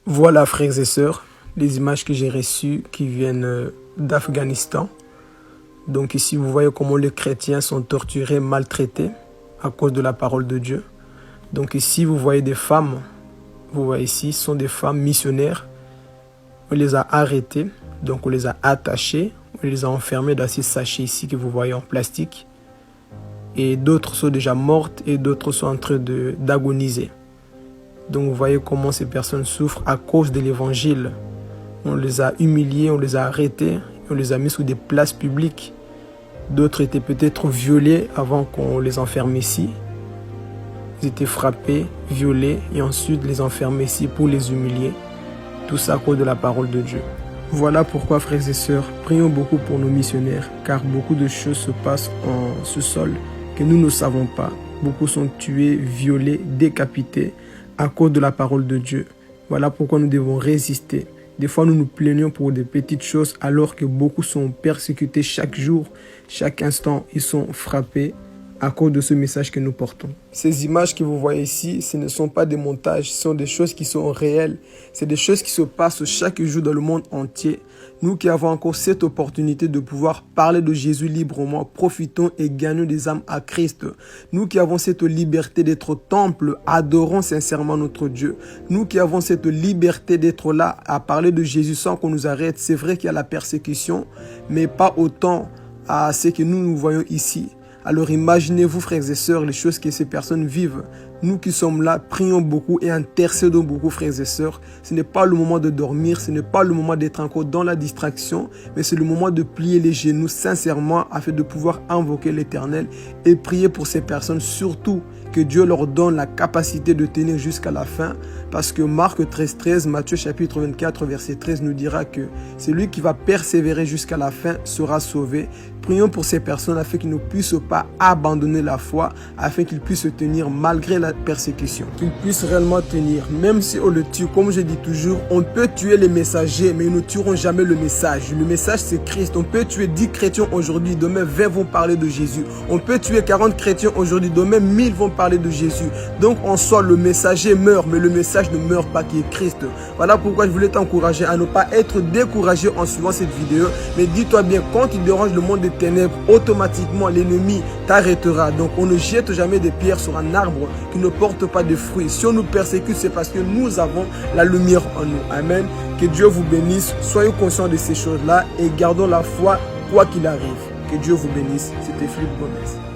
Voilà, frères et sœurs, les images que j'ai reçues qui viennent d'Afghanistan. Donc ici, vous voyez comment les chrétiens sont torturés, maltraités à cause de la parole de Dieu. Donc ici, vous voyez des femmes, vous voyez ici, ce sont des femmes missionnaires. On les a arrêtées, donc on les a attachées, on les a enfermées dans ces sachets ici que vous voyez en plastique. Et d'autres sont déjà mortes et d'autres sont en train d'agoniser. Donc vous voyez comment ces personnes souffrent à cause de l'évangile. On les a humiliés, on les a arrêtés, on les a mis sous des places publiques. D'autres étaient peut-être violés avant qu'on les enferme ici. Ils étaient frappés, violés et ensuite les enfermer ici pour les humilier. Tout ça à cause de la parole de Dieu. Voilà pourquoi, frères et sœurs, prions beaucoup pour nos missionnaires, car beaucoup de choses se passent en ce sol que nous ne savons pas. Beaucoup sont tués, violés, décapités à cause de la parole de Dieu. Voilà pourquoi nous devons résister. Des fois, nous nous plaignons pour des petites choses alors que beaucoup sont persécutés chaque jour, chaque instant, ils sont frappés à cause de ce message que nous portons. Ces images que vous voyez ici, ce ne sont pas des montages, ce sont des choses qui sont réelles. C'est des choses qui se passent chaque jour dans le monde entier. Nous qui avons encore cette opportunité de pouvoir parler de Jésus librement, profitons et gagnons des âmes à Christ. Nous qui avons cette liberté d'être au temple, adorons sincèrement notre Dieu. Nous qui avons cette liberté d'être là à parler de Jésus sans qu'on nous arrête. C'est vrai qu'il y a la persécution, mais pas autant à ce que nous voyons ici. Alors imaginez-vous, frères et sœurs, les choses que ces personnes vivent. Nous qui sommes là, prions beaucoup et intercédons beaucoup, frères et sœurs. Ce n'est pas le moment de dormir, ce n'est pas le moment d'être encore dans la distraction, mais c'est le moment de plier les genoux sincèrement afin de pouvoir invoquer l'Éternel et prier pour ces personnes, surtout que Dieu leur donne la capacité de tenir jusqu'à la fin. Parce que Marc 13,13, Matthieu chapitre 24, verset 13 nous dira que celui qui va persévérer jusqu'à la fin sera sauvé. Prions pour ces personnes afin qu'ils ne puissent pas abandonner la foi, afin qu'ils puissent tenir malgré la persécution. Qu'ils puissent réellement tenir, même si on le tue. Comme je dis toujours, on peut tuer les messagers, mais ils ne tueront jamais le message. Le message, c'est Christ. On peut tuer 10 chrétiens aujourd'hui, demain 20 vont parler de Jésus. On peut tuer 40 chrétiens aujourd'hui, demain 1000 vont parler de Jésus. Donc en soi, le messager meurt, mais le message ne meurt pas, qui est Christ. Voilà pourquoi je voulais t'encourager à ne pas être découragé en suivant cette vidéo. Mais dis-toi bien, quand il dérange le monde des ténèbres, automatiquement l'ennemi t'arrêtera. Donc on ne jette jamais des pierres sur un arbre qui ne porte pas de fruits. Si on nous persécute, c'est parce que nous avons la lumière en nous. Amen. Que Dieu vous bénisse. Soyez conscients de ces choses-là et gardons la foi quoi qu'il arrive. Que Dieu vous bénisse. C'était Philippe Gomez.